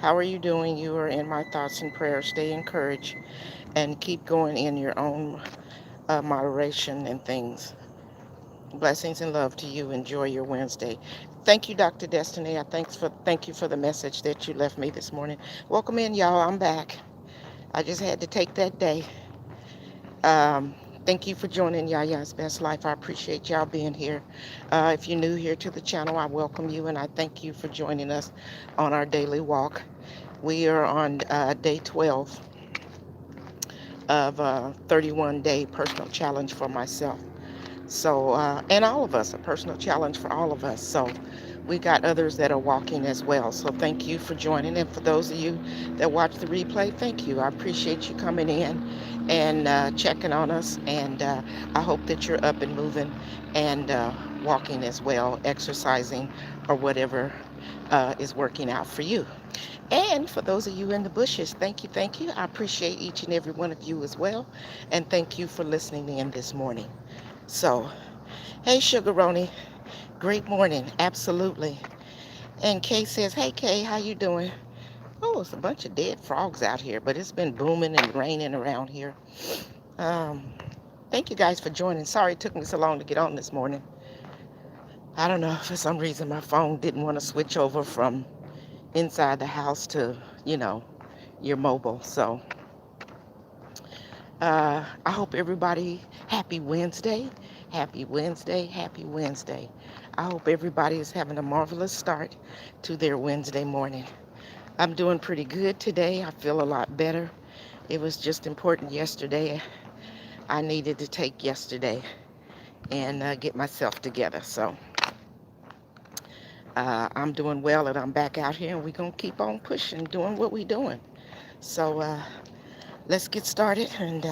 How are you doing? You are in my thoughts and prayers. Stay encouraged and keep going in your own moderation and things. Blessings and love to you. Enjoy your Wednesday. Thank you, Dr. Destiny. Thank you for the message that you left me this morning. Welcome in, y'all. I'm back. I just had to take that day. Um, Thank you for joining Yaya's Best Life. I appreciate y'all being here. If you're new here to the channel, I welcome you and I thank you for joining us on our daily walk. We are on day 12 of a 31-day personal challenge for myself. So, and all of us, a personal challenge for all of us. So, we got others that are walking as well. So, thank you for joining. And for those of you that watch the replay, thank you. I appreciate you coming in and checking on us. And I hope that you're up and moving and walking as well, exercising or whatever is working out for you. And for those of you in the bushes, thank you, thank you. I appreciate each and every one of you as well. And thank you for listening in this morning. So, hey, Sugaroni, great morning, absolutely. And Kay says, hey, Kay, how you doing? Oh, it's a bunch of dead frogs out here, but it's been booming and raining around here. Um, Thank you guys for joining. Sorry it took me so long to get on this morning. I don't know, for some reason my phone didn't want to switch over from inside the house to, you know, your mobile. So I hope everybody, happy Wednesday, happy Wednesday, happy Wednesday. I hope everybody is having a marvelous start to their Wednesday morning. I'm doing pretty good today. I feel a lot better. It was just important yesterday. I needed to take yesterday and get myself together. So I'm doing well and I'm back out here and we're going to keep on pushing, doing what we're doing. So let's get started and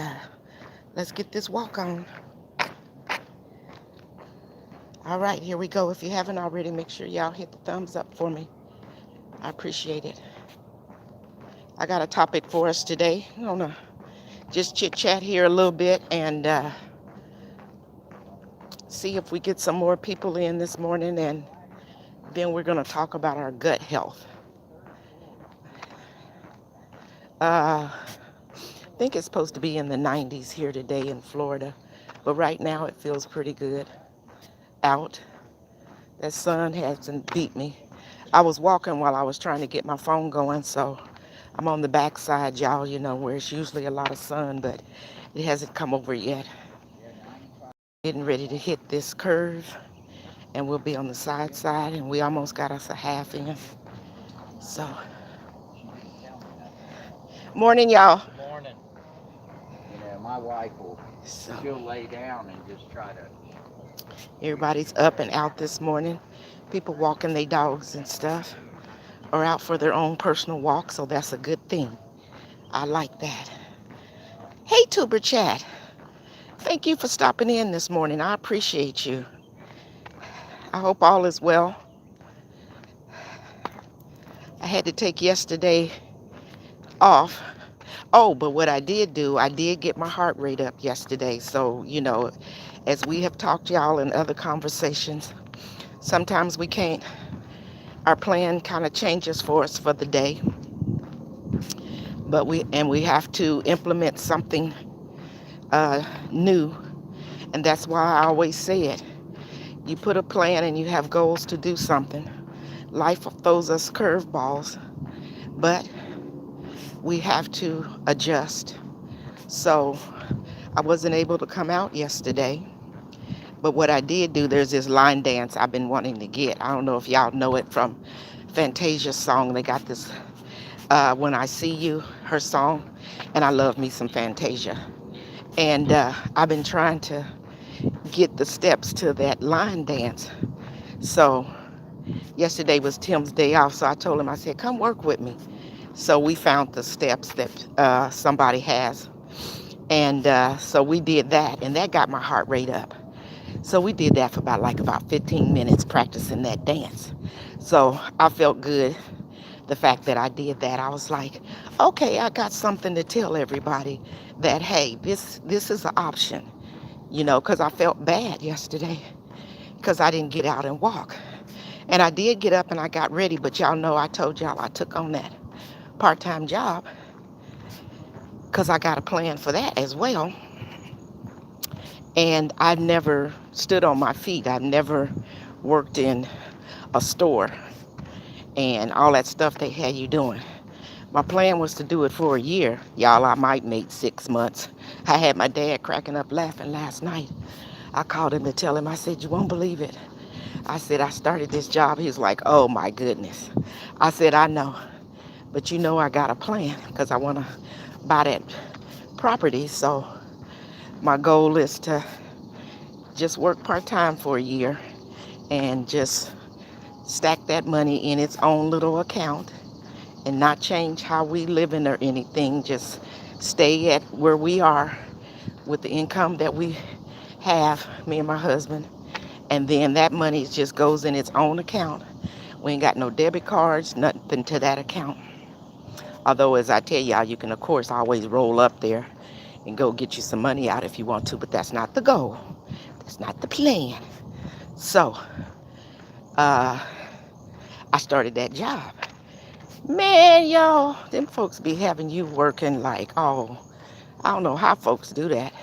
let's get this walk on. All right, here we go. If you haven't already, make sure y'all hit the thumbs up for me. I appreciate it. I got a topic for us today. I'm going to just chit chat here a little bit and see if we get some more people in this morning. And then we're going to talk about our gut health. I think it's supposed to be in the 90s here today in Florida. But right now it feels pretty good out. That sun hasn't beat me. I was walking while I was trying to get my phone going, so I'm on the back side, y'all, you know, where it's usually a lot of sun, but it hasn't come over yet. Getting ready to hit this curve, and we'll be on the side, and we almost got us a half in. So, morning, y'all. Morning. Yeah, my wife she'll lay down and just try to. Everybody's up and out this morning. People walking their dogs and stuff, or out for their own personal walk, so that's a good thing. I like that. Hey, Tuber Chat. Thank you for stopping in this morning. I appreciate you. I hope all is well. I had to take yesterday off. Oh, but what I did do, I did get my heart rate up yesterday. So, you know, as we have talked, y'all, in other conversations, sometimes we can't, our plan kind of changes for us for the day. But we have to implement something new. And that's why I always say it. You put a plan and you have goals to do something. Life throws us curveballs, but we have to adjust. So I wasn't able to come out yesterday, but what I did do, there's this line dance I've been wanting to get. I don't know if y'all know it from Fantasia's song. They got this When I See You, her song, and I love me some Fantasia. And I've been trying to get the steps to that line dance. So yesterday was Tim's day off, so I told him, I said, come work with me. So we found the steps that somebody has. And so we did that, and that got my heart rate up. So we did that for about 15 minutes practicing that dance. So I felt good, the fact that I did that. I was like, okay, I got something to tell everybody that, hey, this is an option, you know, because I felt bad yesterday because I didn't get out and walk. And I did get up and I got ready, but y'all know I told y'all I took on that part-time job because I got a plan for that as well. And I've never stood on my feet. I've never worked in a store and all that stuff they had you doing. My plan was to do it for a year. Y'all, I might make 6 months. I had my dad cracking up laughing last night. I called him to tell him, I said, you won't believe it. I said, I started this job. He was like, oh my goodness. I said, I know, but you know I got a plan because I want to buy that property. So my goal is to just work part-time for a year and just stack that money in its own little account and not change how we living or anything. Just stay at where we are with the income that we have, me and my husband. And then that money just goes in its own account. We ain't got no debit cards, nothing to that account. Although, as I tell y'all, you can, of course, always roll up there and go get you some money out if you want to, but that's not the goal. That's not the plan. So, uh, I started that job. Man, y'all, them folks be having you working like, oh, I don't know how folks do that.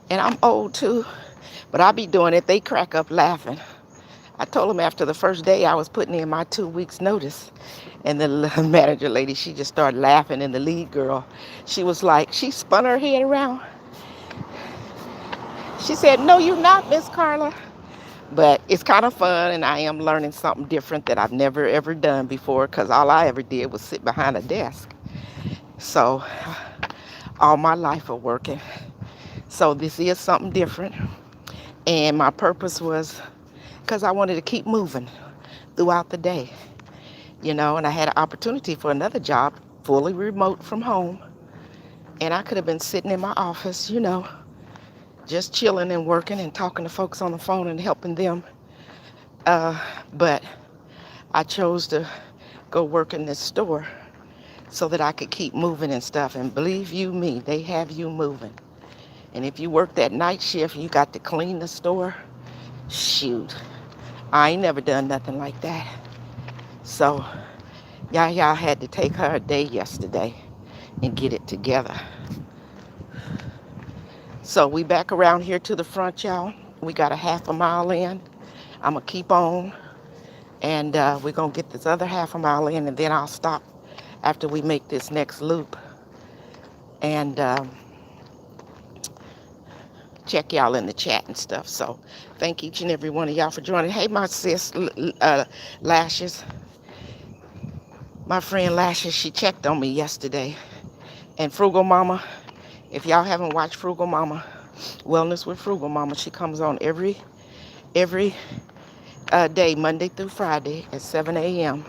And I'm old too, but I be doing it. They crack up laughing. I told them after the first day I was putting in my 2 weeks notice. And the manager lady, she just started laughing. And the lead girl, she was like, she spun her head around. She said, no, you're not, Miss Carla. But it's kind of fun, and I am learning something different that I've never ever done before because all I ever did was sit behind a desk. So all my life of working. So this is something different. And my purpose was because I wanted to keep moving throughout the day, you know, and I had an opportunity for another job, fully remote from home. And I could have been sitting in my office, you know, just chilling and working and talking to folks on the phone and helping them. But I chose to go work in this store so that I could keep moving and stuff. And believe you me, they have you moving. And if you work that night shift, you got to clean the store. Shoot, I ain't never done nothing like that. So Yaya had to take her a day yesterday and get it together. So we back around here to the front, y'all. We got a half a mile in. I'm going to keep on. And we're going to get this other half a mile in, and then I'll stop after we make this next loop. And check y'all in the chat and stuff. So thank each and every one of y'all for joining. Hey, my sis, Lashes. My friend Lashes, she checked on me yesterday. And Frugal Mama, if y'all haven't watched Frugal Mama, Wellness with Frugal Mama, she comes on every day, Monday through Friday at 7 a.m.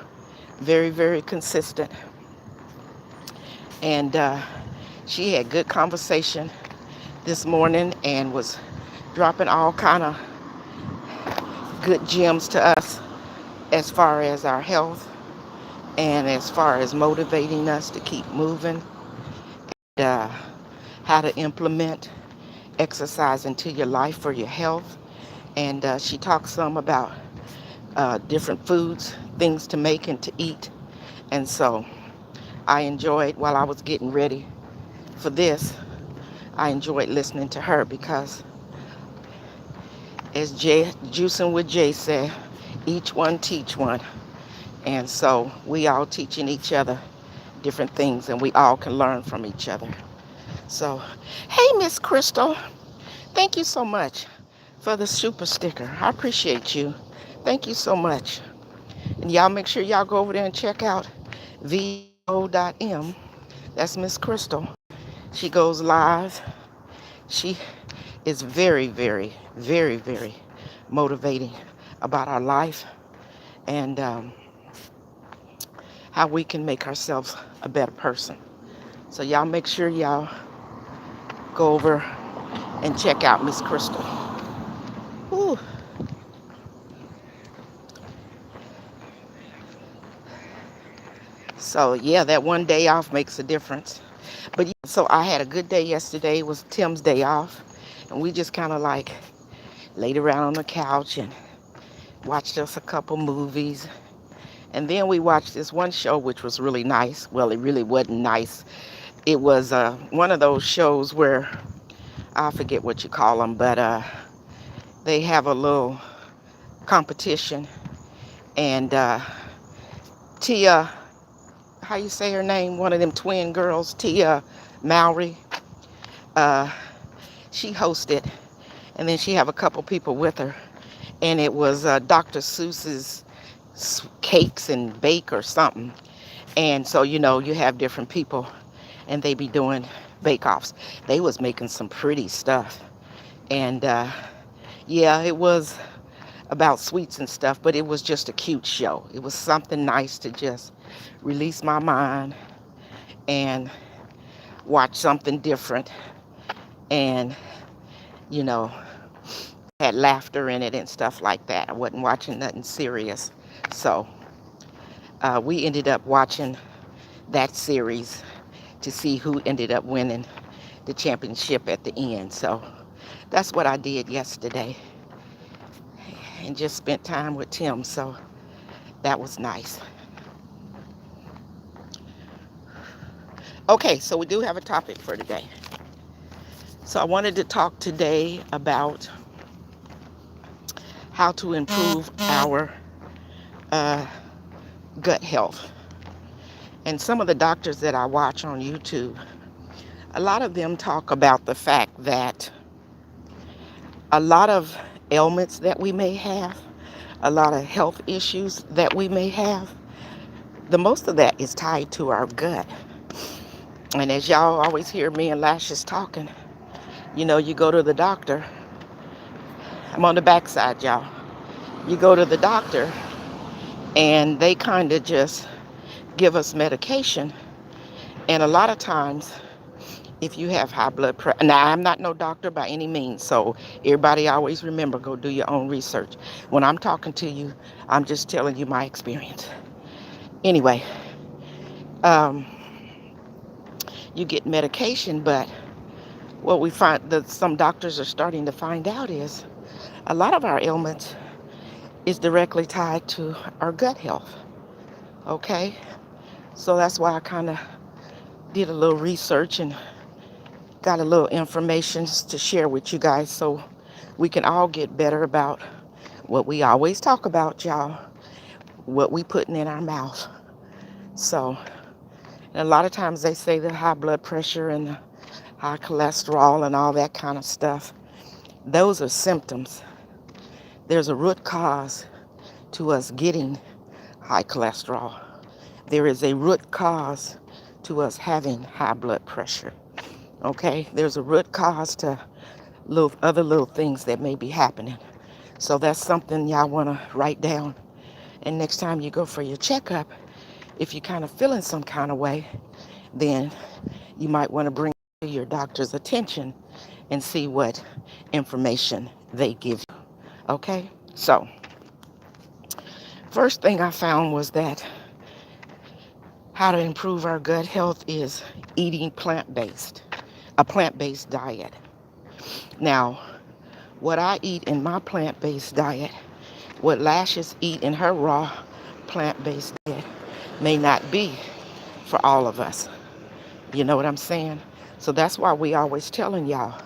Very, very consistent. And she had good conversation this morning and was dropping all kind of good gems to us as far as our health and as far as motivating us to keep moving, and how to implement exercise into your life for your health. And she talks some about different foods, things to make and to eat. And so I enjoyed, while I was getting ready for this, I enjoyed listening to her because, as Juicing with Jay said, each one teach one. And so we all teaching each other different things, and we all can learn from each other. So, hey, Miss Crystal, thank you so much for the super sticker. I appreciate you. Thank you so much. And y'all make sure y'all go over there and check out VO.M. That's Miss Crystal. She goes live. She is very, very, very, very motivating about our life and how we can make ourselves a better person. So y'all make sure y'all go over and check out Miss Crystal. Ooh. So yeah, that one day off makes a difference. But yeah, so I had a good day yesterday. It was Tim's day off. And we just kind of like laid around on the couch and watched us a couple movies And then we watched this one show which was really nice. Well, it really wasn't nice. It was one of those shows where I forget what you call them, but they have a little competition. And Tia, how you say her name? One of them twin girls, Tia Mowry. Uh, she hosted, and then she have a couple people with her. And it was Dr. Seuss's cakes and bake or something. And so, you have different people and they be doing bake-offs. They was making some pretty stuff. And yeah, it was about sweets and stuff, but it was just a cute show. It was something nice to just release my mind and watch something different. And, you know, had laughter in it and stuff like that. I wasn't watching nothing serious. So we ended up watching that series to see who ended up winning the championship at the end. So that's what I did yesterday and just spent time with Tim. So that was nice. Okay, so we do have a topic for today. So I wanted to talk today about how to improve our gut health. And some of the doctors that I watch on YouTube, a lot of them talk about the fact that a lot of ailments that we may have, a lot of health issues that we may have, the most of that is tied to our gut. And as y'all always hear me and Lashes talking, you go to the doctor. I'm on the backside, y'all. You go to the doctor and they kind of just give us medication. And a lot of times, if you have high blood pressure, now I'm not no doctor by any means, so everybody always remember, go do your own research. When I'm talking to you, I'm just telling you my experience. Anyway, um, you get medication, but what we find that some doctors are starting to find out is a lot of our ailments is directly tied to our gut health. Okay, so that's why I kind of did a little research and got a little information to share with you guys so we can all get better about what we always talk about, y'all, what we putting in our mouth. So, and a lot of times they say that high blood pressure and high cholesterol and all that kind of stuff, those are symptoms. There's a root cause to us getting high cholesterol. There is a root cause to us having high blood pressure. Okay, there's a root cause to other little things that may be happening. So that's something y'all want to write down. And next time you go for your checkup, if you're kind of feeling some kind of way, then you might want to bring it to your doctor's attention and see what information they give you. Okay, so first thing I found was that how to improve our gut health is eating a plant-based diet. Now, what I eat in my plant-based diet, what Lashes eat in her raw plant-based diet may not be for all of us. You know what I'm saying? So that's why we always telling y'all,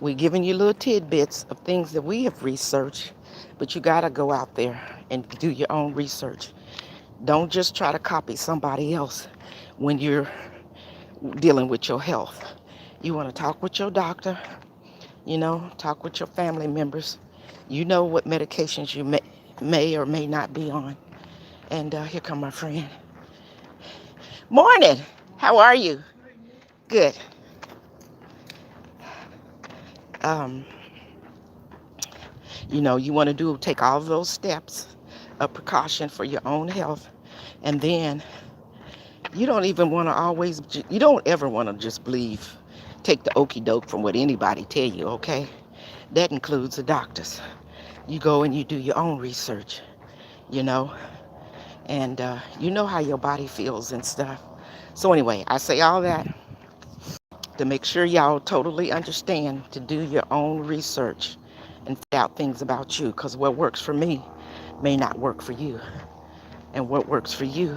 we giving you little tidbits of things that we have researched, but you gotta go out there and do your own research. Don't just try to copy somebody else when you're dealing with your health. You want to talk with your doctor, talk with your family members. You know what medications you may or may not be on. And here come my friend. Morning. How are you? Good. Um, you want to take all of those steps of precaution for your own health. And then you don't ever want to just take the okey doke from what anybody tell you, okay? That includes the doctors. You go and you do your own research, you know, and you know how your body feels and stuff. So anyway, I say all that to make sure y'all totally understand to do your own research and find out things about you, because what works for me may not work for you. and what works for you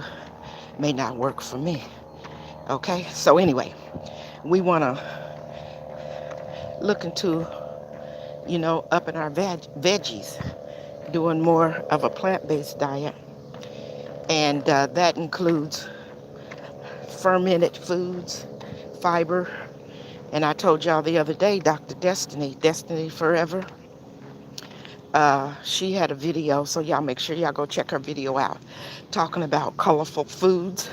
may not work for me. Okay? So anyway, we want to look into, upping our veggies, doing more of a plant-based diet. And that includes fermented foods, fiber. And I told y'all the other day, Dr. Destiny Forever, she had a video, so y'all make sure y'all go check her video out, talking about colorful foods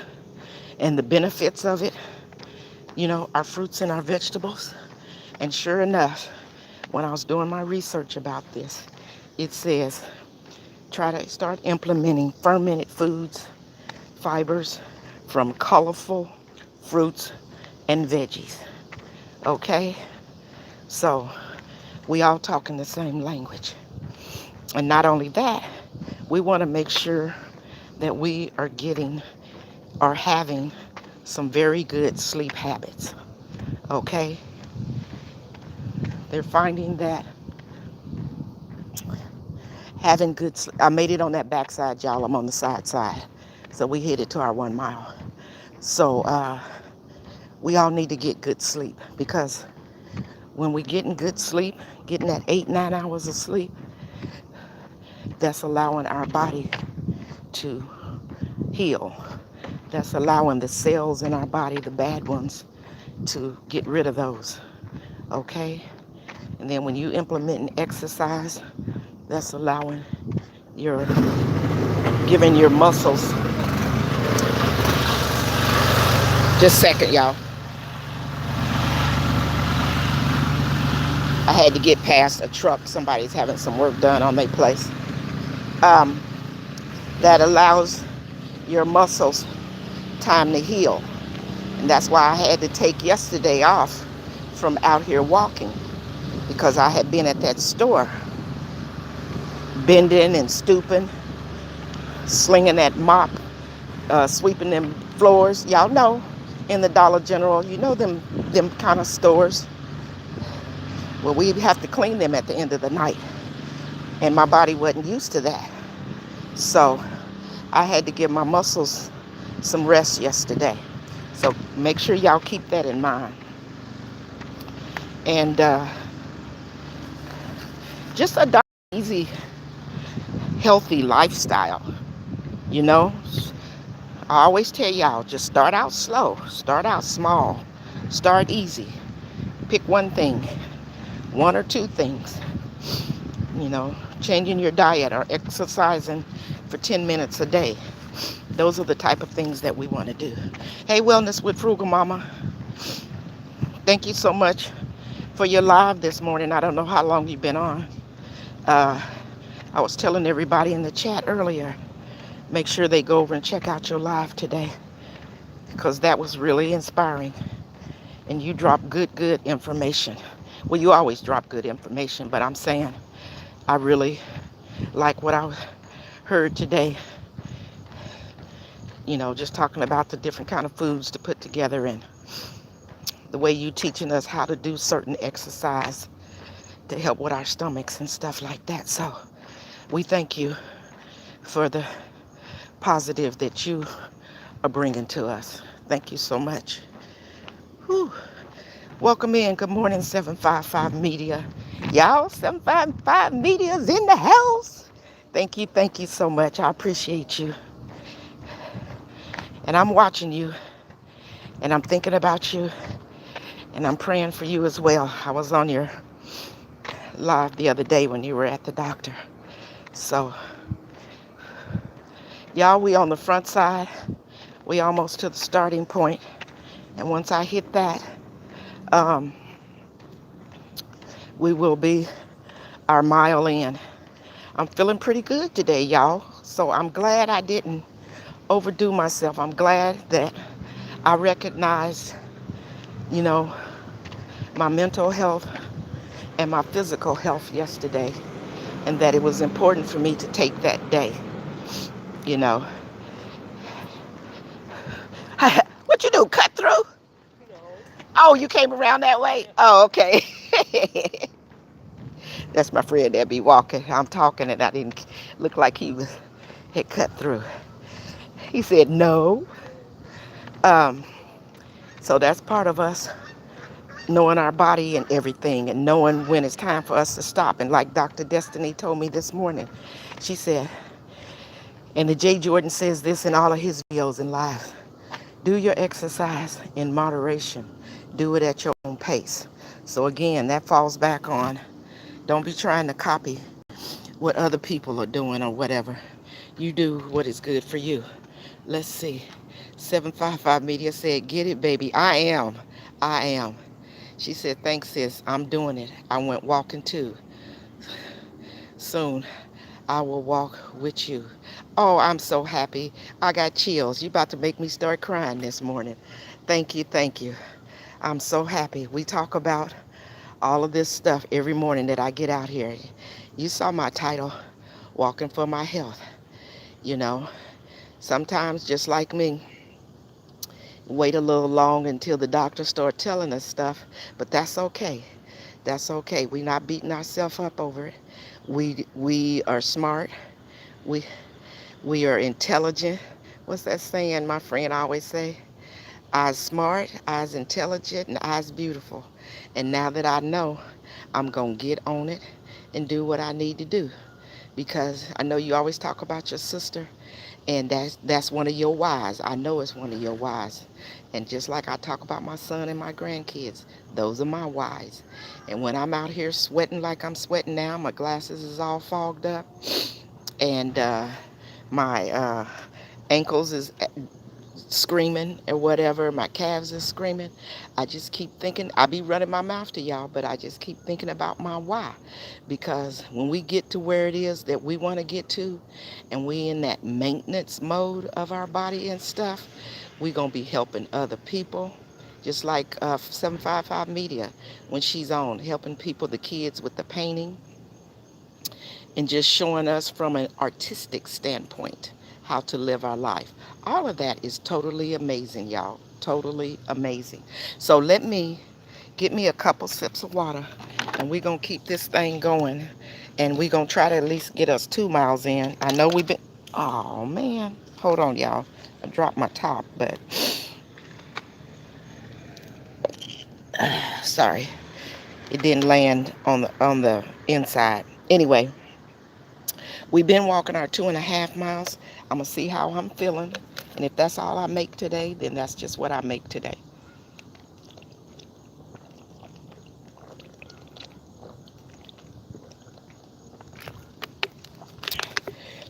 and the benefits of it, our fruits and our vegetables. And sure enough, when I was doing my research about this, it says try to start implementing fermented foods, fibers from colorful fruits and veggies. Okay? So we all talking the same language. And not only that, we want to make sure that we are getting or having some very good sleep habits. Okay? They're finding that having good sleep. I made it on that backside, y'all. I'm on the side. So we headed to our 1 mile. So we all need to get good sleep, because when we getting good sleep, getting that 8-9 hours of sleep, that's allowing our body to heal. That's allowing the cells in our body, the bad ones, to get rid of those. Okay? And then when you implement an exercise, that's allowing your, giving your muscles, just a second, y'all. I had to get past a truck. Somebody's having some work done on their place. Um, that allows your muscles time to heal. And that's why I had to take yesterday off from out here walking, because I had been at that store, bending and stooping, slinging that mop, sweeping them floors. Y'all know, in the Dollar General, them kind of stores. Well, we have to clean them at the end of the night. And my body wasn't used to that. So I had to give my muscles some rest yesterday. So make sure y'all keep that in mind. And just adopt an easy, healthy lifestyle. You know, I always tell y'all, just start out slow, start out small, start easy. Pick one thing, one or two things. Changing your diet or exercising for 10 minutes a day. Those are the type of things that we want to do. Hey, Wellness with Frugal Mama. Thank you so much for your live this morning. I don't know how long you've been on. I was telling everybody in the chat earlier, make sure they go over and check out your live today, because that was really inspiring. And you drop good information. Well, you always drop good information, but I'm saying I really like what I heard today. Just talking about the different kind of foods to put together, and the way you teaching us how to do certain exercise to help with our stomachs and stuff like that. So we thank you for the positive that you are bringing to us. Thank you so much. Whew. Welcome in. Good morning, 755 Media. Y'all, 755 Media's in the house. Thank you so much. I appreciate you. And I'm watching you, and I'm thinking about you, and I'm praying for you as well. I was on your live the other day when you were at the doctor. So, y'all, we on the front side. We almost to the starting point. And once I hit that, we will be our mile in. I'm feeling pretty good today, y'all. So I'm glad I didn't overdo myself. I'm glad that I recognized, my mental health and my physical health yesterday, and that it was important for me to take that day. What you do, cut through? Oh, you came around that way? Oh, okay. That's my friend that be walking. I'm talking and I didn't look like he had cut through. He said, no. Um, so that's part of us knowing our body and everything and knowing when it's time for us to stop. And like Dr. Destiny told me this morning, she said, and the Jay Jordan says this in all of his videos and lives, do your exercise in moderation. Do it at your own pace. So again, that falls back on don't be trying to copy what other people are doing or whatever. You do what is good for you. Let's see. 755 Media said, get it, baby. I am. I am. She said, thanks, sis. I'm doing it. I went walking too. Soon, I will walk with you. Oh, I'm so happy. I got chills. You about to make me start crying this morning. Thank you. Thank you. I'm so happy. We talk about all of this stuff every morning that I get out here. You saw my title, Walking for My Health. You know, sometimes just like me, wait a little long until the doctor start telling us stuff, but that's okay. That's okay. We're not beating ourselves up over it. We are smart. We we are intelligent. What's that saying my friend always say? Eyes smart, eyes intelligent, and eyes beautiful. And now that I know, I'm going to get on it and do what I need to do. Because I know you always talk about your sister, and that's one of your whys. I know it's one of your whys. And just like I talk about my son and my grandkids, those are my whys. And when I'm out here sweating like I'm sweating now, my glasses is all fogged up, and my ankles is screaming or whatever, my calves are screaming, I just keep thinking, I be running my mouth to y'all, but I just keep thinking about my why. Because when we get to where it is that we want to get to, and we in that maintenance mode of our body and stuff, we going to be helping other people. Just like 755 Media, when she's on, helping people, the kids with the painting, and just showing us from an artistic standpoint how to live our life. All of that is totally amazing, y'all. Totally amazing. So let me get me a couple sips of water, and we're going to keep this thing going, and we're going to try to at least get us 2 miles in. I know we've been, oh man, hold on, y'all. I dropped my top, but sorry, it didn't land on the inside. Anyway, we've been walking our 2.5 miles. I'm going to see how I'm feeling. And if that's all I make today, then that's just what I make today.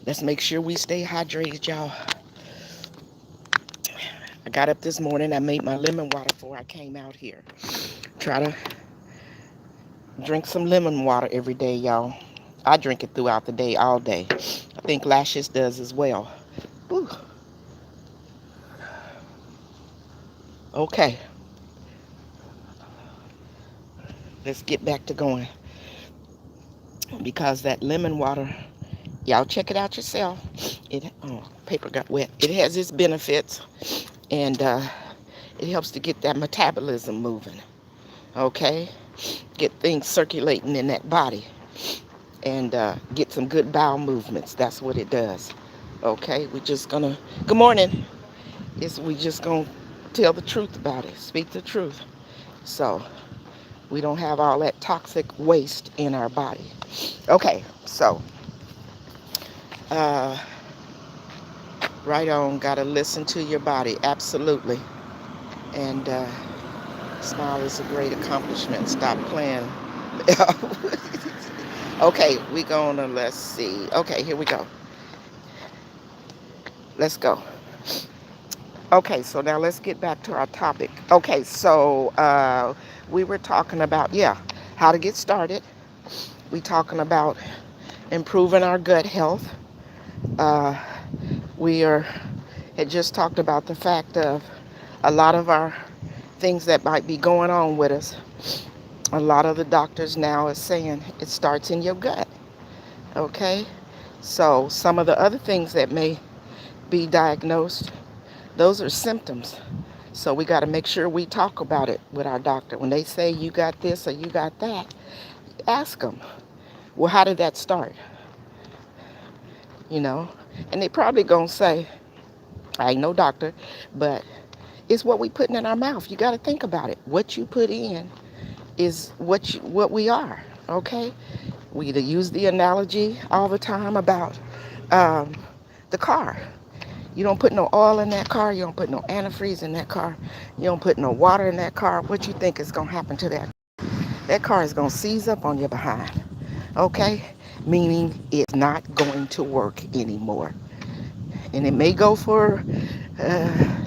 Let's make sure we stay hydrated, y'all. I got up this morning. I made my lemon water before I came out here. Try to drink some lemon water every day, y'all. I drink it throughout the day, all day. I think Lashes does as well. Whew. Okay, let's get back to going. Because that lemon water, y'all check it out yourself. Paper got wet. It has its benefits, and it helps to get that metabolism moving. Okay, get things circulating in that body, and get some good bowel movements. That's what it does. Okay, we're just gonna. Good morning. We just gonna tell the truth about it. Speak the truth. So we don't have all that toxic waste in our body. Okay, so uh, right on. Gotta listen to your body. Absolutely. And smile is a great accomplishment. Stop playing. Okay, we gonna, let's see. Okay, here we go. Let's go. Okay, so now let's get back to our topic. Okay, so we were talking about, yeah, how to get started. We talking about improving our gut health. Uh, had just talked about the fact of a lot of our things that might be going on with us. A lot of the doctors now is saying it starts in your gut. Okay, so some of the other things that may be diagnosed, those are symptoms. So we got to make sure we talk about it with our doctor. When they say you got this or you got that, ask them, well, how did that start? You know, and they probably gonna say, I ain't no doctor, but it's what we putting in our mouth. You got to think about it. What you put in is what we are. Okay. We use the analogy all the time about um, the car. You don't put no oil in that car. You don't put no antifreeze in that car. You don't put no water in that car. What you think is going to happen to that? That car is going to seize up on your behind. Okay? Meaning it's not going to work anymore. And it may go for a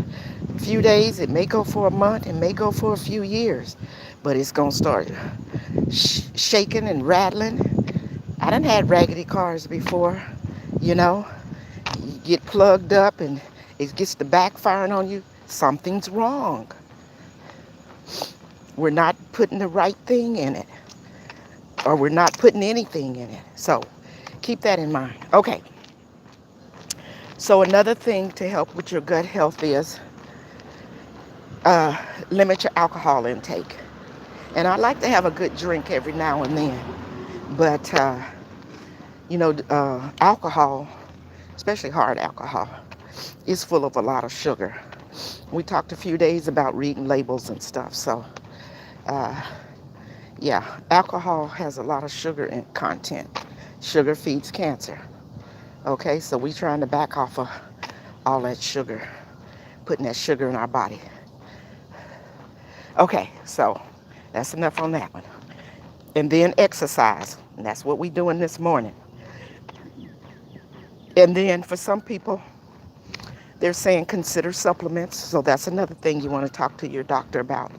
few days. It may go for a month. It may go for a few years. But it's going to start shaking and rattling. I done had raggedy cars before, you know. You get plugged up and it gets to backfiring on you. Something's wrong. We're not putting the right thing in it, or we're not putting anything in it. So keep that in mind. Okay. So another thing to help with your gut health is uh, limit your alcohol intake. And I like to have a good drink every now and then, but alcohol, especially hard alcohol, is full of a lot of sugar. We talked a few days about reading labels and stuff. So, uh, yeah, alcohol has a lot of sugar in content. Sugar feeds cancer. Okay, so we trying to back off of all that sugar, putting that sugar in our body. Okay, so that's enough on that one. And then exercise. And that's what we doing this morning. And then for some people, they're saying consider supplements. So that's another thing you want to talk to your doctor about.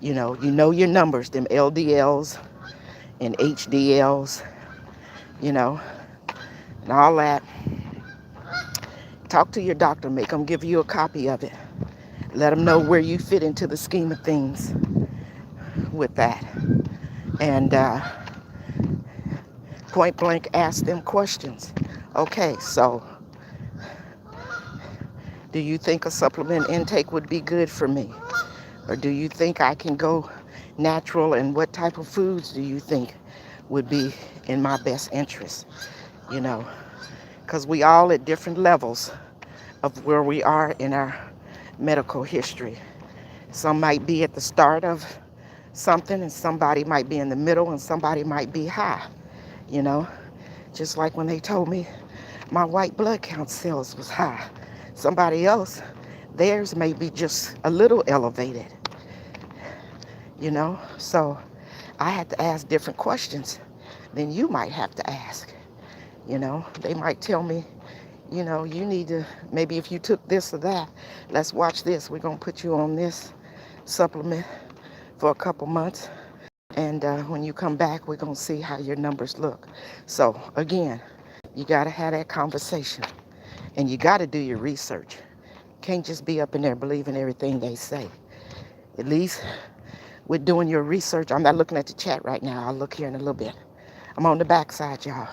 You know your numbers, them LDLs and HDLs, you know, and all that. Talk to your doctor, make them give you a copy of it. Let them know where you fit into the scheme of things with that. And point blank ask them questions. Okay, so do you think a supplement intake would be good for me? Or do you think I can go natural? And what type of foods do you think would be in my best interest? You know, because we all at different levels of where we are in our medical history. Some might be at the start of something, and somebody might be in the middle, and somebody might be high, you know. Just like when they told me my white blood count cells was high. Somebody else, theirs may be just a little elevated, you know. So I had to ask different questions than you might have to ask. You know, they might tell me, you need to, maybe if you took this or that, let's watch this. We're going to put you on this supplement for a couple months. And when you come back, we're going to see how your numbers look. So again, you got to have that conversation, and you got to do your research. Can't just be up in there believing everything they say. At least with doing your research, I'm not looking at the chat right now. I'll look here in a little bit. I'm on the backside, y'all.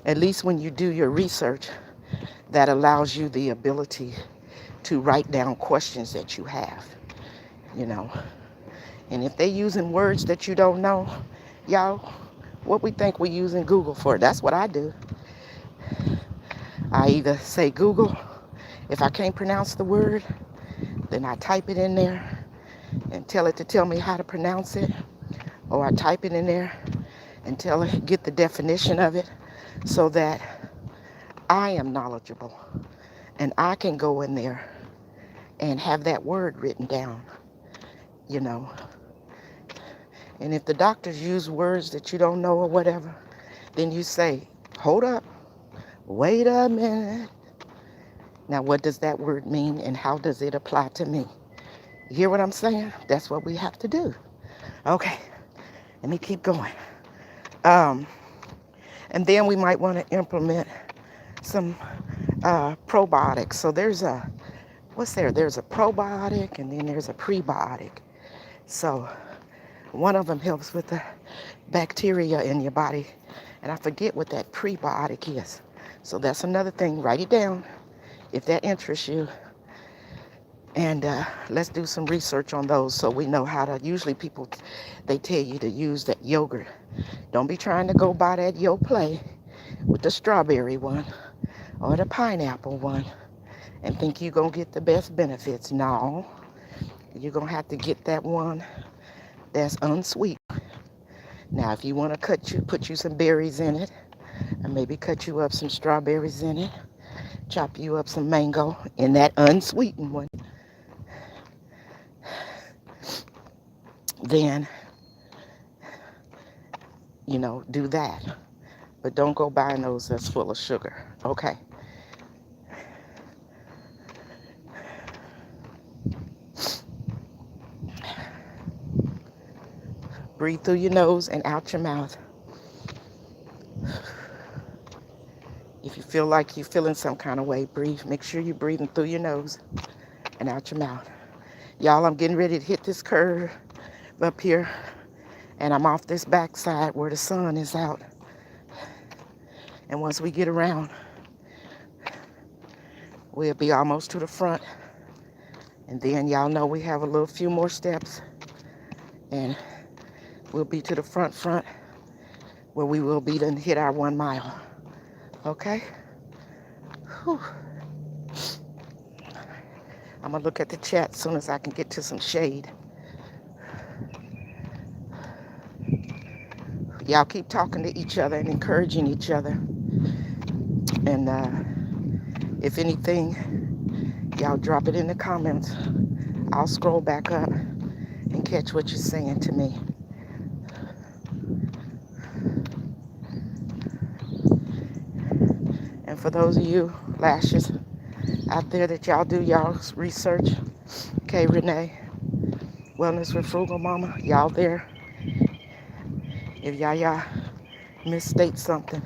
At least when you do your research, that allows you the ability to write down questions that you have, you know. And if they're using words that you don't know, y'all, what we think we're using Google for, that's what I do. I either say Google, if I can't pronounce the word, then I type it in there and tell it to tell me how to pronounce it, or I type it in there and tell it, get the definition of it, so that I am knowledgeable and I can go in there and have that word written down, you know. And if the doctors use words that you don't know or whatever, then you say, hold up, wait a minute. Now, what does that word mean, and how does it apply to me? You hear what I'm saying? That's what we have to do. Okay, let me keep going. Um, and then we might want to implement some probiotics. So there's what's there? There's a probiotic, and then there's a prebiotic. So one of them helps with the bacteria in your body, and I forget what that prebiotic is. So that's another thing. Write it down if that interests you. And let's do some research on those so we know how to. Usually people, they tell you to use that yogurt. Don't be trying to go buy that Yoplait with the strawberry one or the pineapple one. and think you're going to get the best benefits. No, you're going to have to get that one that's unsweet. Now, if you want to put you some berries in it, and maybe cut you up some strawberries in it, chop you up some mango in that unsweetened one, then, do that. But don't go buying those that's full of sugar. Okay. Breathe through your nose and out your mouth. If you feel like you're feeling some kind of way, breathe. Make sure you're breathing through your nose and out your mouth. Y'all, I'm getting ready to hit this curve up here, and I'm off this backside where the sun is out. And once we get around, we'll be almost to the front. And then y'all know we have a little few more steps, and we'll be to the front where we will be to hit our 1 mile. Okay? Whew. I'm going to look at the chat as soon as I can get to some shade. Y'all keep talking to each other and encouraging each other. And if anything, y'all drop it in the comments. I'll scroll back up and catch what you're saying to me. And for those of you lashes out there that y'all do y'all's research, okay, Renee, Wellness with Frugal Mama, y'all there. If y'all misstate something,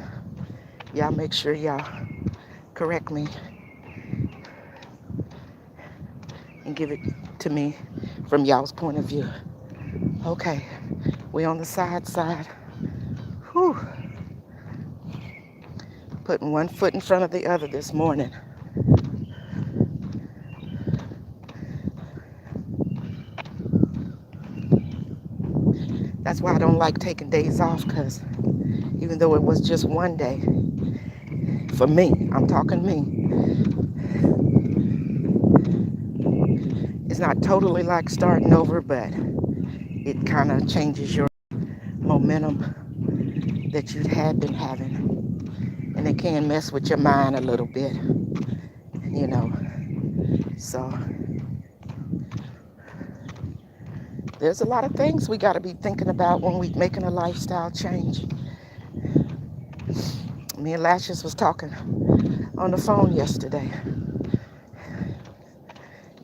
y'all make sure y'all correct me and give it to me from y'all's point of view. Okay, we on the side. Whew. Putting one foot in front of the other this morning. That's why I don't like taking days off, because even though it was just one day, for me, I'm talking me, it's not totally like starting over, but it kind of changes your momentum that you had been having. And it can mess with your mind a little bit, So there's a lot of things we got to be thinking about when we're making a lifestyle change. Me and Lashes was talking on the phone yesterday.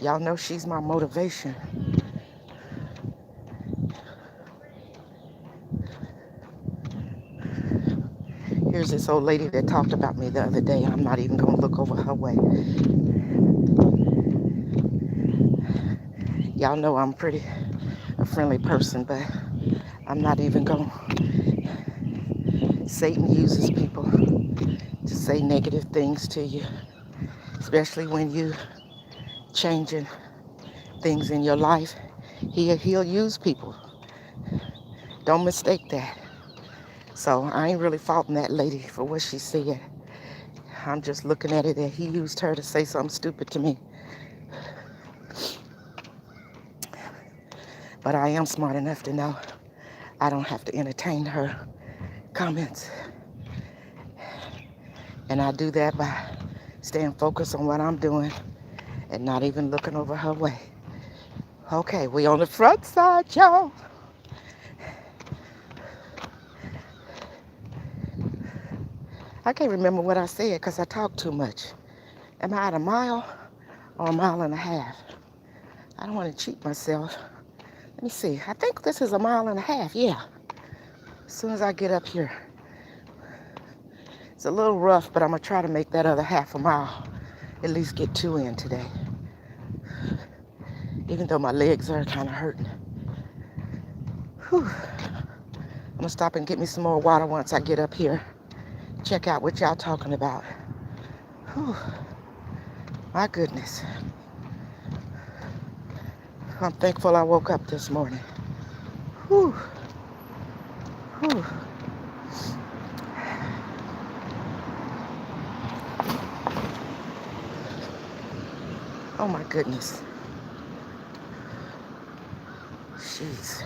Y'all know she's my motivation. Here's this old lady that talked about me the other day. I'm not even going to look over her way. Y'all know I'm pretty a friendly person, but I'm not even going to. Satan uses people to say negative things to you, especially when you changing things in your life. He'll use people. Don't mistake that. So I ain't really faulting that lady for what she said. I'm just looking at it that he used her to say something stupid to me. But I am smart enough to know I don't have to entertain her comments. And I do that by staying focused on what I'm doing and not even looking over her way. Okay, we on the front side, y'all. I can't remember what I said because I talk too much. Am I at a mile or a mile and a half? I don't want to cheat myself. Let me see. I think this is a mile and a half. Yeah. As soon as I get up here. It's a little rough, but I'm going to try to make that other half a mile. At least get 2 in today. Even though my legs are kind of hurting. Whew. I'm going to stop and get me some more water once I get up here. Check out what y'all talking about. Whew. My goodness. I'm thankful I woke up this morning. Whew. Whew. Oh my goodness. Jeez.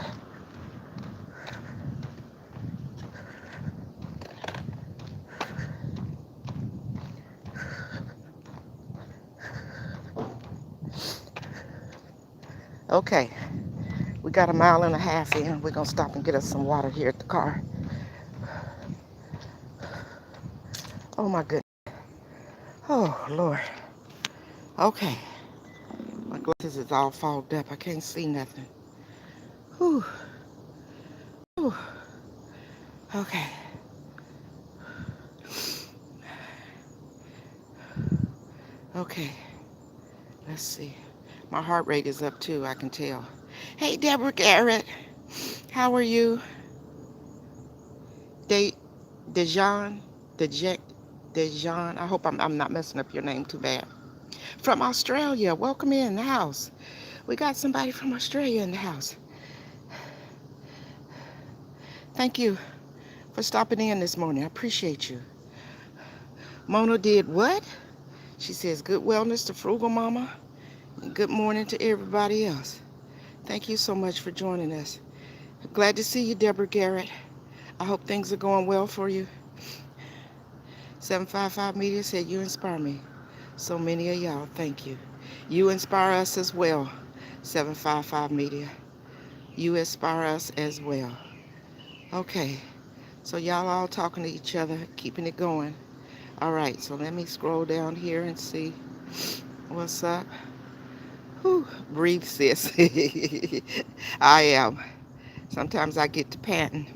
Okay, we got a mile and a half in. We're gonna stop and get us some water here at the car. Oh my goodness. Oh Lord. Okay. My glasses is all fogged up. I can't see nothing. Whew. Whew. Okay. Okay. Let's see. My heart rate is up too, I can tell. Hey Deborah Garrett. How are you? De Dejan? Dejan? Dejan? I hope I'm not messing up your name too bad. From Australia. Welcome in the house. We got somebody from Australia in the house. Thank you for stopping in this morning. I appreciate you. Mona did what? She says, good wellness to Frugal Mama. And good morning to everybody else. Thank you so much for joining us. Glad to see you, Deborah Garrett. I hope things are going well for you. 755 Media said, you inspire me. So many of y'all, thank you. You inspire us as well, 755 Media. You inspire us as well. Okay, so y'all all talking to each other, keeping it going. All right, so let me scroll down here and see what's up. Whew, breathe, sis. I am. Sometimes I get to panting.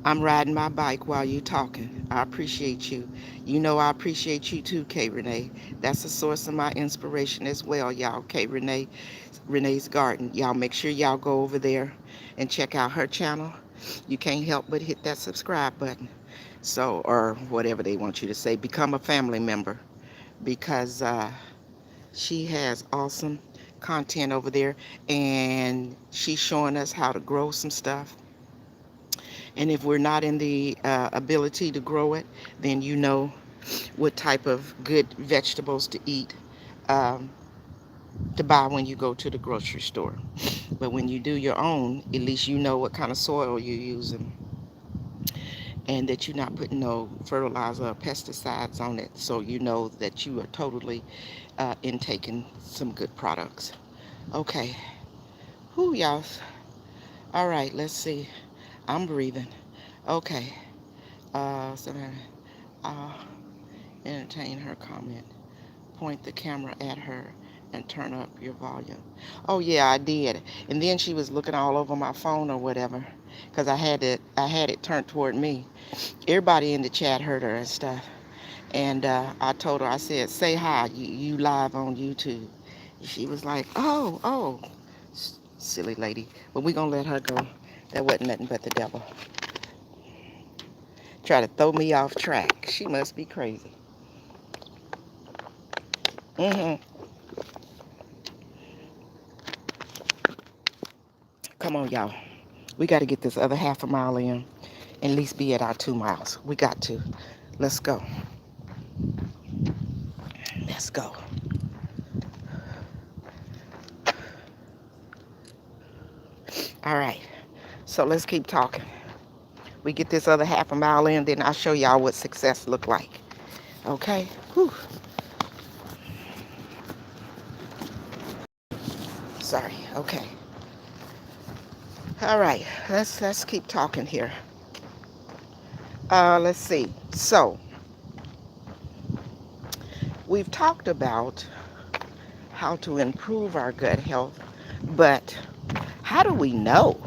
I'm riding my bike while you talking. I appreciate you. You know I appreciate you too, K. Renee. That's a source of my inspiration as well, y'all. K. Renee, Renee's Garden. Y'all make sure y'all go over there and check out her channel. You can't help but hit that subscribe button. So, or whatever they want you to say, become a family member because she has awesome content over there and she's showing us how to grow some stuff. And if we're not in the ability to grow it, then you know what type of good vegetables to eat, um, to buy when you go to the grocery store. But when you do your own, at least you know what kind of soil you're using and that you're not putting no fertilizer or pesticides on it. So you know that you are totally intaking some good products. Okay. Whew, y'all. All right, let's see. I'm breathing. Okay. So I'll entertain her comment. Point the camera at her and turn up your volume. Oh yeah, I did. And then she was looking all over my phone or whatever, because I had it turned toward me. Everybody in the chat heard her and stuff. And I told her, I said, say hi, you live on YouTube. She was like, oh, silly lady. But we gonna let her go. That wasn't nothing but the devil. Try to throw me off track. She must be crazy. Mm-hmm. Come on, y'all. We got to get this other half a mile in and at least be at our 2 miles. We got to. Let's go. Let's go. All right. So let's keep talking. We get this other half a mile in, then I'll show y'all what success look like. Okay? Whew. Sorry. Okay. All right. Let's keep talking here. Let's see. So we've talked about how to improve our gut health, but how do we know?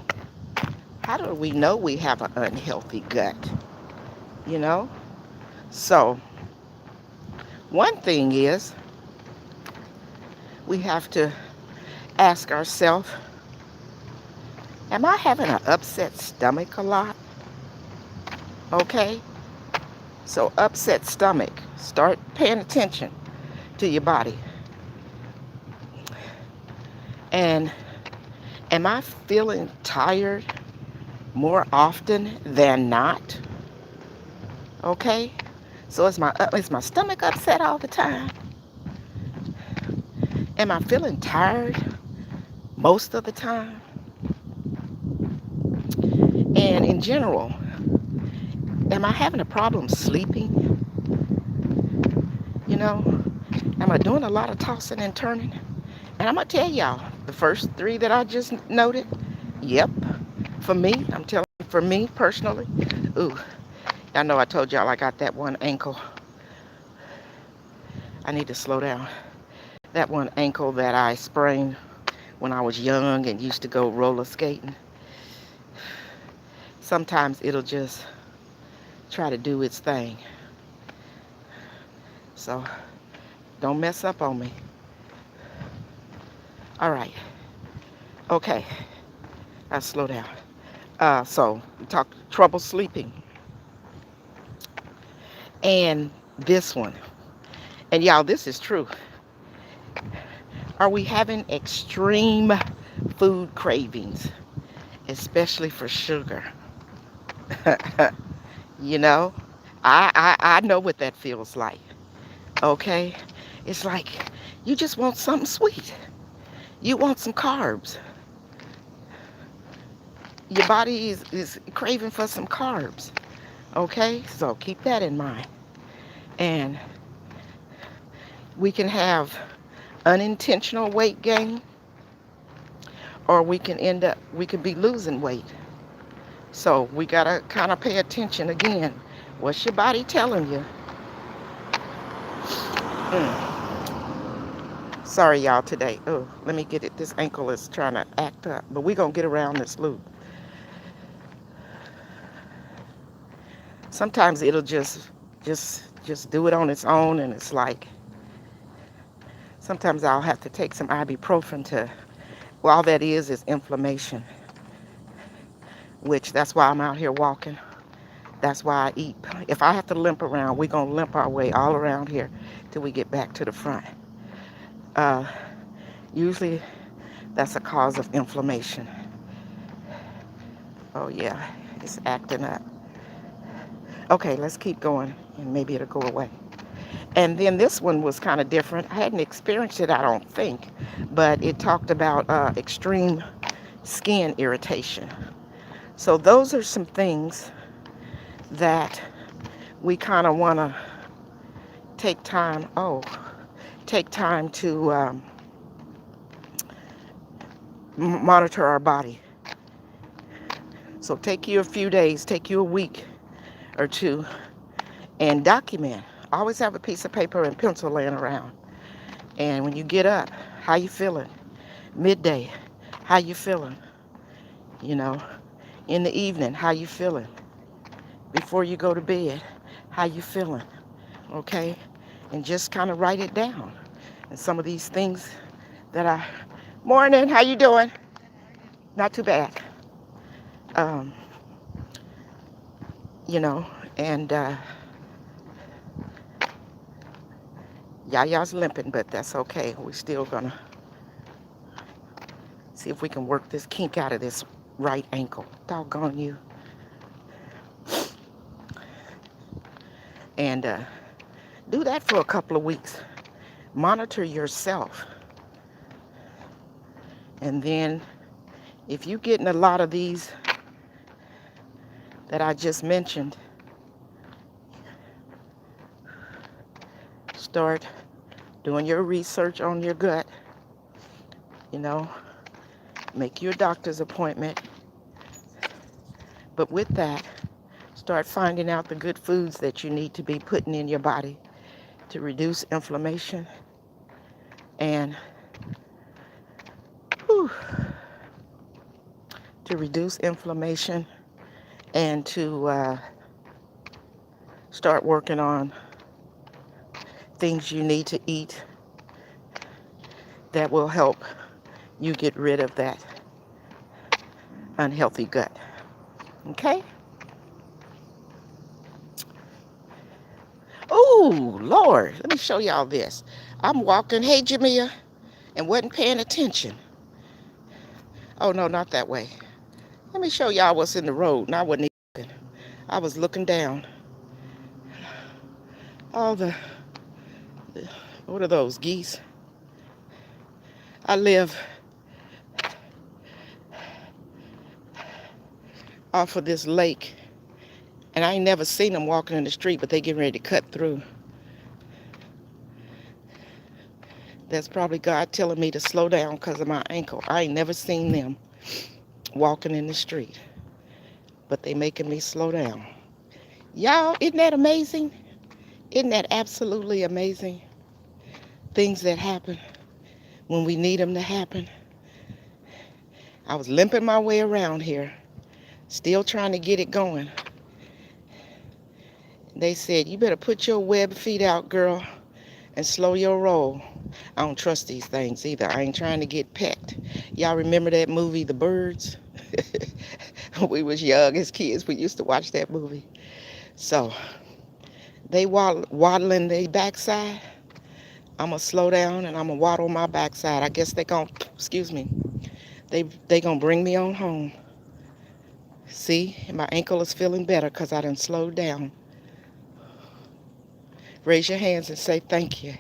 How do we know we have an unhealthy gut? You know? So one thing is we have to ask ourselves, am I having an upset stomach a lot? Okay? So upset stomach, start paying attention to your body. And am I feeling tired more often than not? Okay? So is my stomach upset all the time? Am I feeling tired most of the time? And in general, am I having a problem sleeping? You know, am I doing a lot of tossing and turning? And I'm going to tell y'all, the first three that I just noted, yep, for me, I'm telling you, for me personally, ooh, I know I told y'all I got that one ankle. I need to slow down. That one ankle that I sprained when I was young and used to go roller skating. Sometimes it'll just try to do its thing. So don't mess up on me. All right. Okay. I'll slow down. So we talked trouble sleeping. And this one. And y'all, this is true. Are we having extreme food cravings, especially for sugar? You know, I know what that feels like. Okay? It's like you just want something sweet. You want some carbs. Your body is craving for some carbs. Okay? So keep that in mind. And we can have unintentional weight gain, or we could be losing weight. So we gotta kind of pay attention again. What's your body telling you? Mm. Sorry, y'all, today. Oh, let me get it. This ankle is trying to act up, but we're gonna get around this loop. Sometimes it'll just do it on its own, and it's like sometimes I'll have to take some ibuprofen to. Well, all that is inflammation, which that's why I'm out here walking. That's why I eat. If I have to limp around, we're gonna limp our way all around here till we get back to the front. Uh, Usually that's a cause of inflammation. Oh yeah, it's acting up. Okay, let's keep going and maybe it'll go away. And then this one was kind of different. I hadn't experienced it, I don't think, but it talked about extreme skin irritation. So those are some things that we kind of want to take time. Take time to monitor our body. So take you a few days, take you a week or two, and document. Always have a piece of paper and pencil laying around. And when you get up, how you feeling? Midday, how you feeling? You know, in the evening, how you feeling? Before you go to bed, how you feeling? Okay? And just kind of write it down. And some of these things that morning, how you doing? Not too bad. Um, you know, and Yaya's limping, but that's okay. We're still gonna see if we can work this kink out of this right ankle. Doggone you. And do that for a couple of weeks. Monitor yourself. And then if you're getting a lot of these that I just mentioned, start doing your research on your gut. You know, make your doctor's appointment. But with that, start finding out the good foods that you need to be putting in your body to reduce inflammation and whew, to reduce inflammation and to start working on things you need to eat that will help you get rid of that unhealthy gut. Okay? Oh, Lord, let me show y'all this. I'm walking, hey, Jamia, and wasn't paying attention. Oh, no, not that way. Let me show y'all what's in the road. And I wasn't even looking. I was looking down. All the what are those, geese? I live off of this lake, and I ain't never seen them walking in the street, but they getting ready to cut through. That's probably God telling me to slow down because of my ankle. I ain't never seen them walking in the street, but they making me slow down. Y'all, isn't that amazing? Isn't that absolutely amazing? Things that happen when we need them to happen. I was limping my way around here, still trying to get it going. They said, you better put your web feet out, girl, and slow your roll. I don't trust these things either. I ain't trying to get pecked. Y'all remember that movie, The Birds? We was young as kids. We used to watch that movie. So they waddling their backside. I'm going to slow down and I'm going to waddle my backside. I guess they going to, excuse me, they going to bring me on home. See, my ankle is feeling better because I done slowed down. Raise your hands and say thank you.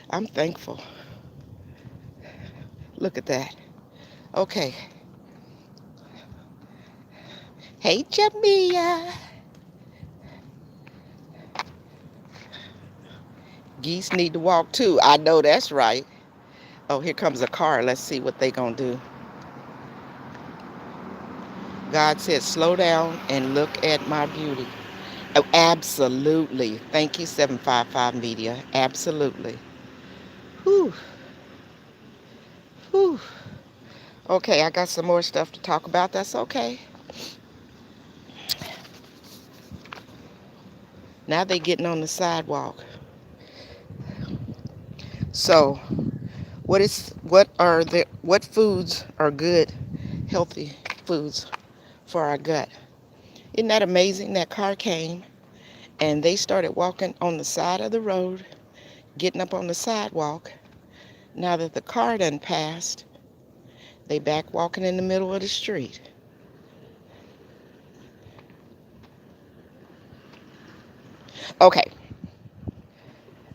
I'm thankful. Look at that. Okay. Hey, Jamia. Geese need to walk too. I know that's right. Oh, here comes a car. Let's see what they gonna do. God said, slow down and look at my beauty. Oh, absolutely. Thank you, 755 Media. Absolutely. Whew. Whew. Okay, I got some more stuff to talk about. That's okay. Now they getting on the sidewalk. So, what foods are good, healthy foods for our gut? Isn't that amazing? That car came and they started walking on the side of the road, getting up on the sidewalk. Now that the car done passed, they back walking in the middle of the street. Okay,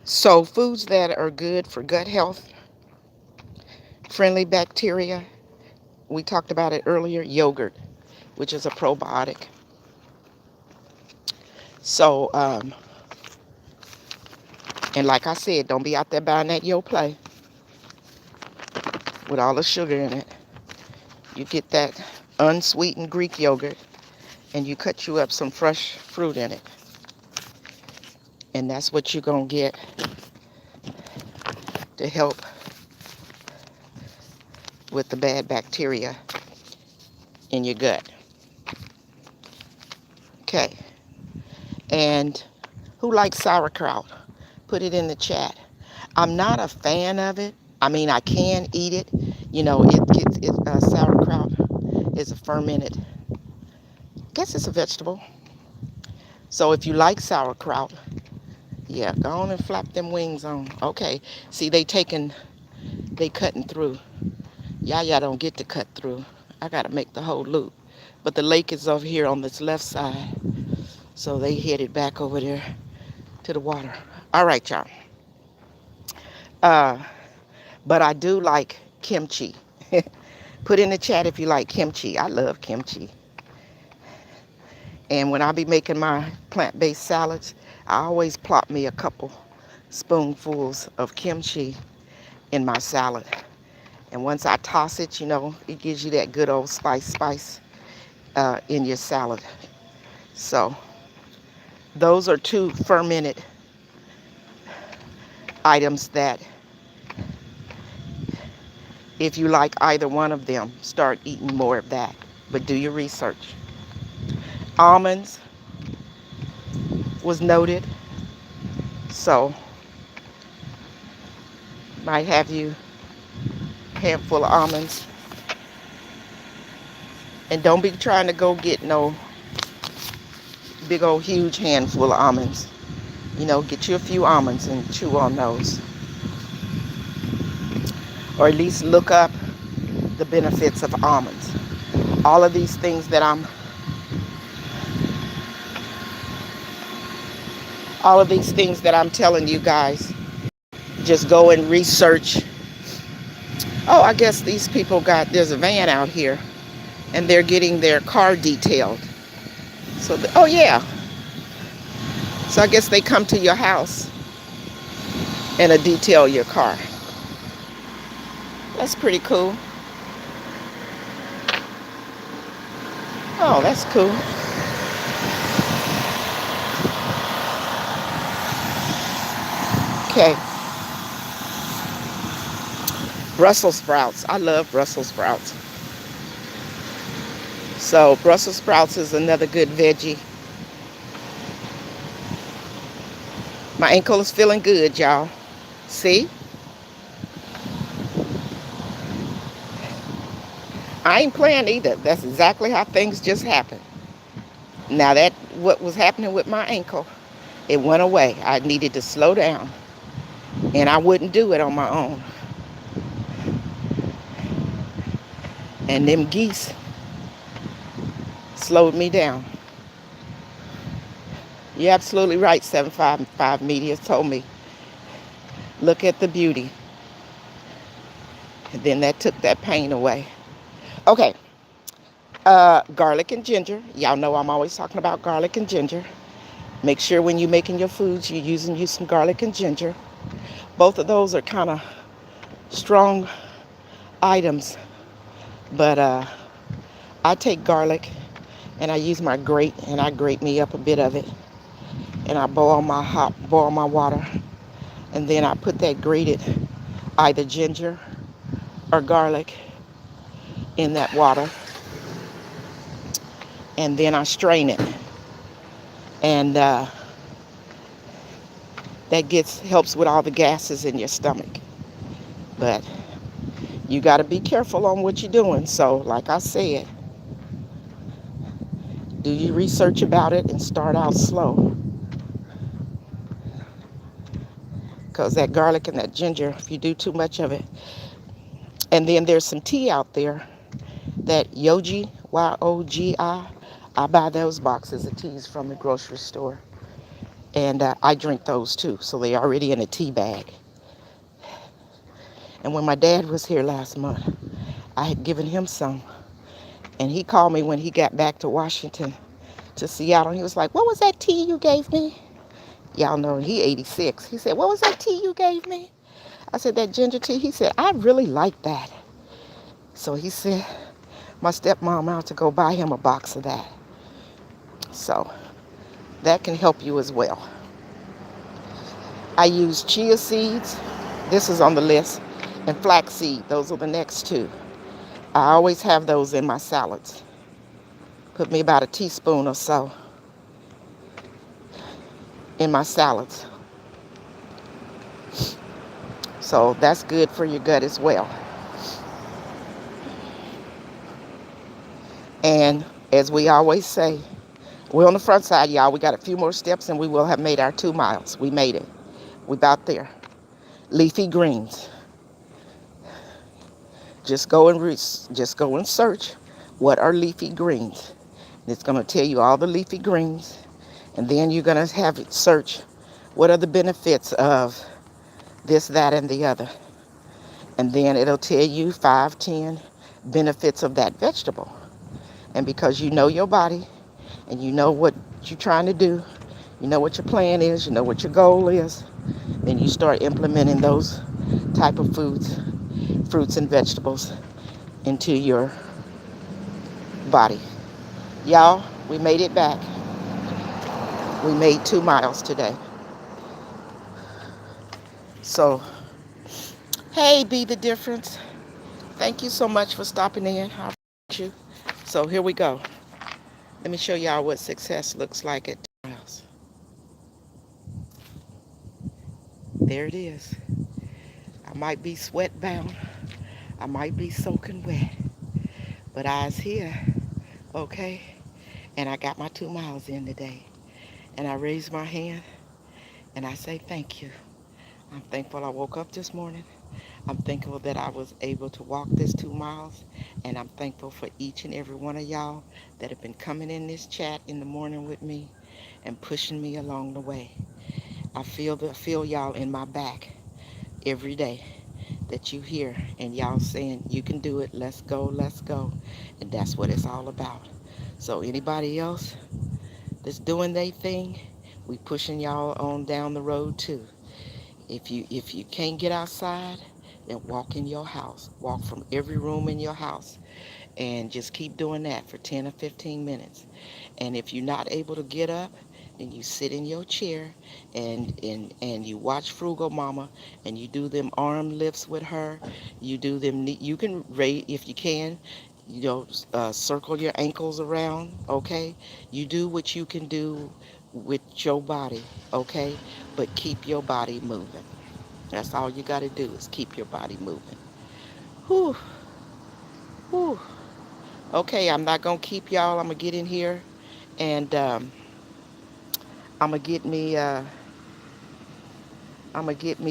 so foods that are good for gut health, friendly bacteria. We talked about it earlier, yogurt, which is a probiotic. So, and like I said, don't be out there buying that Yoplait with all the sugar in it. You get that unsweetened Greek yogurt and you cut you up some fresh fruit in it. And that's what you're going to get to help with the bad bacteria in your gut. Okay. And who likes sauerkraut? Put it in the chat. I'm not a fan of it. I mean, I can eat it. You know, sauerkraut is a fermented, I guess it's a vegetable. So if you like sauerkraut, yeah, go on and flap them wings on. Okay. See, they cutting through. Yaya don't get to cut through. I got to make the whole loop. But the lake is over here on this left side. So they headed back over there to the water. All right, y'all. Uh, but I do like kimchi. Put in the chat if you like kimchi. I love kimchi. And when I be making my plant-based salads, I always plop me a couple spoonfuls of kimchi in my salad. And once I toss it, you know, it gives you that good old spice in your salad. So those are two fermented items that if you like either one of them, start eating more of that. But do your research. Almonds was noted. So might have you a handful of almonds. And don't be trying to go get no big old huge handful of almonds. You know, get you a few almonds and chew on those. Or at least look up the benefits of almonds. All of these things that I'm telling you guys, just go and research Oh, I guess these people there's a van out here and they're getting their car detailed. So, oh yeah. So I guess they come to your house and detail your car. That's pretty cool. Oh, that's cool. Okay. Brussels sprouts. I love Brussels sprouts. So Brussels sprouts is another good veggie. My ankle is feeling good, y'all. See? I ain't playing either. That's exactly how things just happened. Now that what was happening with my ankle, it went away. I needed to slow down. And I wouldn't do it on my own. And them geese slowed me down. You're absolutely right, 755 Media told me. Look at the beauty. And then that took that pain away. Okay, garlic and ginger. Y'all know I'm always talking about garlic and ginger. Make sure when you're making your foods, you're using you some garlic and ginger. Both of those are kind of strong items, but I take garlic and I use my grate and I grate me up a bit of it, and I boil my water, and then I put that grated either ginger or garlic in that water, and then I strain it, and that helps with all the gases in your stomach. But you got to be careful on what you're doing. So, like I said, do your research about it and start out slow. Because that garlic and that ginger, if you do too much of it. And then there's some tea out there, that Yogi, Yogi. I buy those boxes of teas from the grocery store. And I drink those too. So they're already in a tea bag. And when my dad was here last month, I had given him some. And he called me when he got back to Washington, to Seattle. He was like, "What was that tea you gave me?" Y'all know he 86. He said, "What was that tea you gave me?" I said, "That ginger tea." He said, "I really like that." So he sent my stepmom out to go buy him a box of that. So that can help you as well. I use chia seeds. This is on the list. And flaxseed. Those are the next two. I always have those in my salads. Put me about a teaspoon or so in my salads. So that's good for your gut as well. And as we always say, we're on the front side, y'all. We got a few more steps and we will have made our 2 miles. We made it. We about there. Leafy greens. Just go and search what are leafy greens. It's going to tell you all the leafy greens. And then you're going to have it search what are the benefits of this, that, and the other. And then it'll tell you 5, 10 benefits of that vegetable. And because you know your body and you know what you're trying to do, you know what your plan is, you know what your goal is, then you start implementing those type of foods, fruits and vegetables into your body. Y'all, we made it back. We made 2 miles today. So, hey, be the difference. Thank you so much for stopping in. I appreciate you. So here we go. Let me show y'all what success looks like at 2 miles. There it is. I might be sweat bound. I might be soaking wet. But I was here, okay? And I got my 2 miles in today. And I raised my hand and I say thank you. I'm thankful I woke up this morning. I'm thankful that I was able to walk this 2 miles. And I'm thankful for each and every one of y'all that have been coming in this chat in the morning with me and pushing me along the way. I feel y'all in my back every day. that you hear, and y'all saying, you can do it, let's go, let's go. And that's what it's all about. So anybody else that's doing their thing, we pushing y'all on down the road too. If you can't get outside, then walk in your house. Walk from every room in your house and just keep doing that for 10 or 15 minutes. And if you're not able to get up, then you sit in your chair and you watch Frugal Mama and you do them arm lifts with her. You do them, you can rate if you can, circle your ankles around, okay? You do what you can do with your body, okay? But keep your body moving. That's all you got to do is keep your body moving. Whew, whew. Okay, I'm not going to keep y'all. I'm going to get in here and I'm going to get me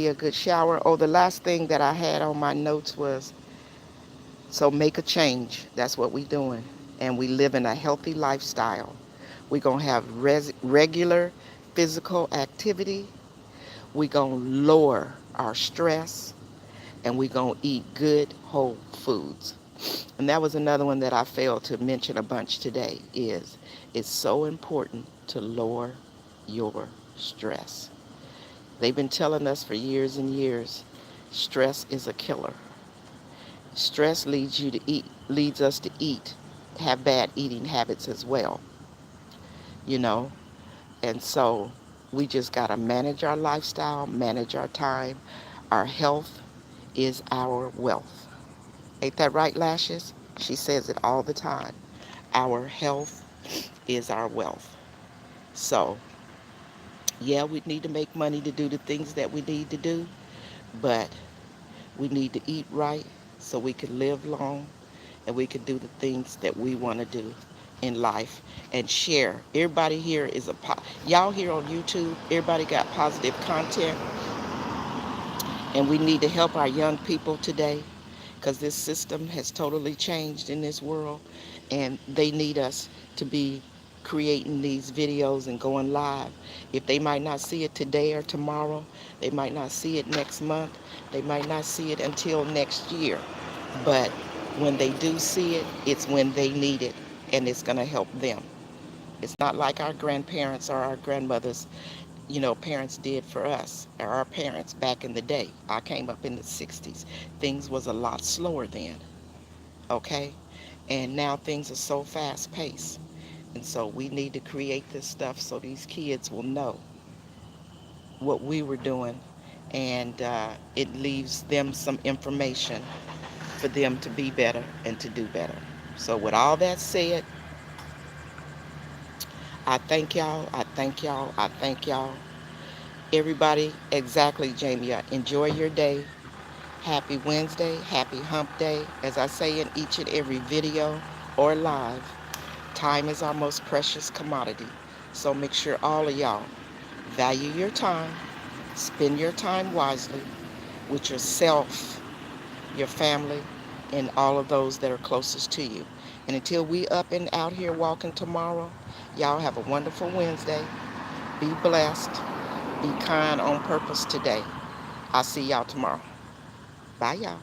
a good shower. Oh, the last thing that I had on my notes was, so make a change. That's what we doing. And we live in a healthy lifestyle. We're going to have regular physical activity. We're going to lower our stress. And we're going to eat good whole foods. And that was another one that I failed to mention a bunch today is it's so important to lower your stress. They've been telling us for years and years, stress is a killer. Stress leads us to eat, have bad eating habits as well, you know. And so we just got to manage our lifestyle, manage our time. Our health is our wealth. Ain't that right, Lashes? She says it all the time. Our health is our wealth. So, yeah, we need to make money to do the things that we need to do, but we need to eat right so we can live long and we can do the things that we want to do in life and share. Everybody here is y'all here on YouTube, everybody got positive content, and we need to help our young people today because this system has totally changed in this world and they need us to be creating these videos and going live. If they might not see it today or tomorrow, they might not see it next month, they might not see it until next year, but when they do see it, it's when they need it and it's going to help them. It's not like our grandparents or our grandmothers, parents did for us, or our parents back in the day. I came up in the 60s. Things was a lot slower then, okay? And now things are so fast paced. And so we need to create this stuff so these kids will know what we were doing and it leaves them some information for them to be better and to do better. So with all that said, I thank y'all. I thank y'all. I thank y'all. Everybody, exactly, Jamie. Enjoy your day. Happy Wednesday. Happy hump day. As I say in each and every video or live, time is our most precious commodity. So make sure all of y'all value your time. Spend your time wisely with yourself, your family, and all of those that are closest to you. And until we up and out here walking tomorrow, y'all have a wonderful Wednesday. Be blessed. Be kind on purpose today. I'll see y'all tomorrow. Bye, y'all.